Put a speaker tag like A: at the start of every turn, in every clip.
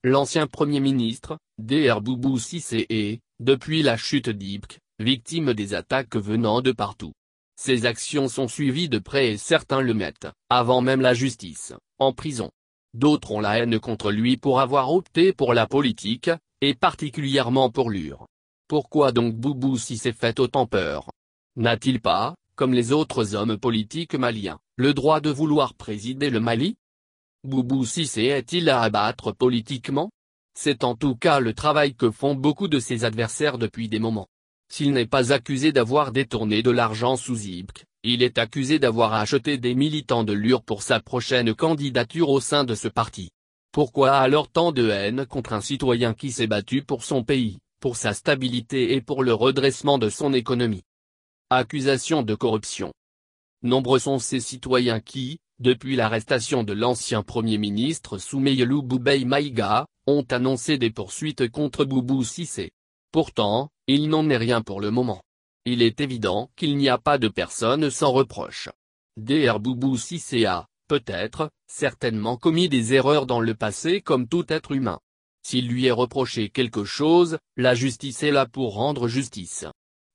A: l'ancien Premier ministre, Dr Boubou Cissé est, depuis la chute d'Ibk, victime des attaques venant de partout. Ses actions sont suivies de près et certains le mettent, avant même la justice, en prison. D'autres ont la haine contre lui pour avoir opté pour la politique, et particulièrement pour l'UR. Pourquoi donc Boubou Cissé fait autant peur? N'a-t-il pas, comme les autres hommes politiques maliens, le droit de vouloir présider le Mali? Boubou Cissé est-il à abattre politiquement? C'est en tout cas le travail que font beaucoup de ses adversaires depuis des moments. S'il n'est pas accusé d'avoir détourné de l'argent sous Ibk, il est accusé d'avoir acheté des militants de l'UR pour sa prochaine candidature au sein de ce parti. Pourquoi alors tant de haine contre un citoyen qui s'est battu pour son pays, pour sa stabilité et pour le redressement de son économie? Accusation de corruption. Nombreux sont ces citoyens qui, depuis l'arrestation de l'ancien Premier ministre Soumeylou Boubèye Maïga, ont annoncé des poursuites contre Boubou Cissé. Pourtant, il n'en est rien pour le moment. Il est évident qu'il n'y a pas de personne sans reproche. Dr Boubou Cissé a, peut-être, certainement commis des erreurs dans le passé comme tout être humain. S'il lui est reproché quelque chose, la justice est là pour rendre justice.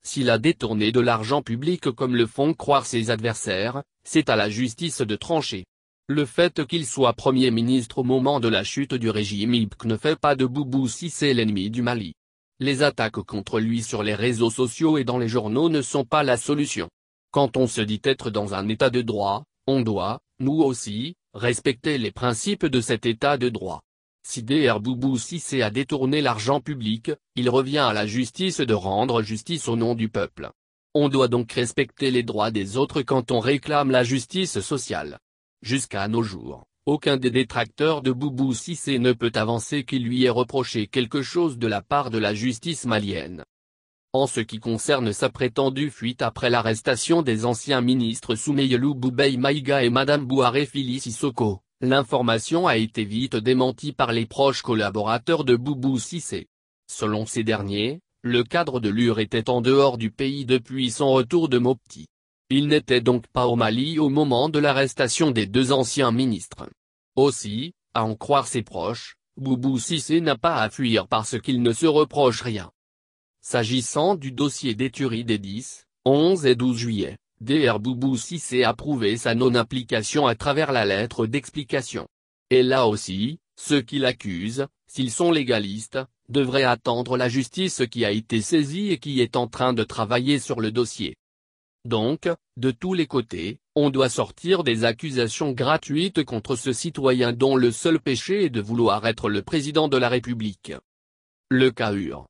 A: S'il a détourné de l'argent public comme le font croire ses adversaires, c'est à la justice de trancher. Le fait qu'il soit Premier ministre au moment de la chute du régime Ibk ne fait pas de Boubou Cissé l'ennemi du Mali. Les attaques contre lui sur les réseaux sociaux et dans les journaux ne sont pas la solution. Quand on se dit être dans un état de droit, on doit, nous aussi, respecter les principes de cet état de droit. Si Dr Boubou Cissé a détourné l'argent public, il revient à la justice de rendre justice au nom du peuple. On doit donc respecter les droits des autres quand on réclame la justice sociale. Jusqu'à nos jours, aucun des détracteurs de Boubou Cissé ne peut avancer qu'il lui ait reproché quelque chose de la part de la justice malienne. En ce qui concerne sa prétendue fuite après l'arrestation des anciens ministres Soumeylou Boubèye Maïga et Madame Bouharé Fili Sissoko, l'information a été vite démentie par les proches collaborateurs de Boubou Cissé. Selon ces derniers, le cadre de l'UR était en dehors du pays depuis son retour de Mopti. Il n'était donc pas au Mali au moment de l'arrestation des deux anciens ministres. Aussi, à en croire ses proches, Boubou Cissé n'a pas à fuir parce qu'il ne se reproche rien. S'agissant du dossier des tueries des 10, 11 et 12 juillet, Dr Boubou Cissé a prouvé sa non-implication à travers la lettre d'explication. Et là aussi, ceux qui l'accusent, s'ils sont légalistes, devraient attendre la justice qui a été saisie et qui est en train de travailler sur le dossier. Donc, de tous les côtés, on doit sortir des accusations gratuites contre ce citoyen dont le seul péché est de vouloir être le président de la République. Le cas UR.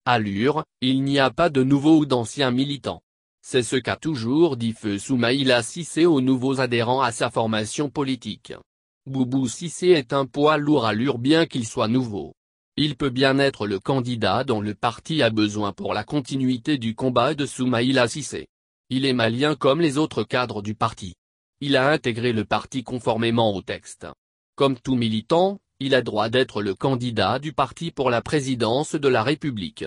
A: À l'UR, il n'y a pas de nouveaux ou d'anciens militants. C'est ce qu'a toujours dit Feu Soumaïla Cissé aux nouveaux adhérents à sa formation politique. Boubou Cissé est un poids lourd à l'UR bien qu'il soit nouveau. Il peut bien être le candidat dont le parti a besoin pour la continuité du combat de Soumaïla Cissé. Il est malien comme les autres cadres du parti. Il a intégré le parti conformément au texte. Comme tout militant, il a droit d'être le candidat du parti pour la présidence de la République.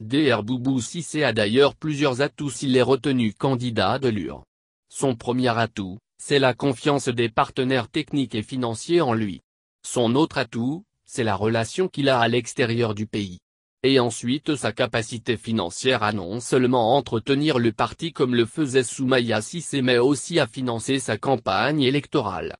A: Dr Boubou Cissé a d'ailleurs plusieurs atouts s'il est retenu candidat de l'UR. Son premier atout, c'est la confiance des partenaires techniques et financiers en lui. Son autre atout, c'est la relation qu'il a à l'extérieur du pays. Et ensuite sa capacité financière à non seulement entretenir le parti comme le faisait Soumaïla Cissé mais aussi à financer sa campagne électorale.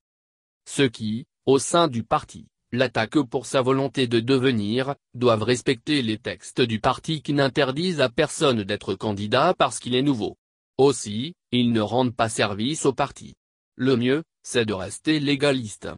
A: Ceux qui, au sein du parti, l'attaquent pour sa volonté de devenir, doivent respecter les textes du parti qui n'interdisent à personne d'être candidat parce qu'il est nouveau. Aussi, ils ne rendent pas service au parti. Le mieux, c'est de rester légaliste.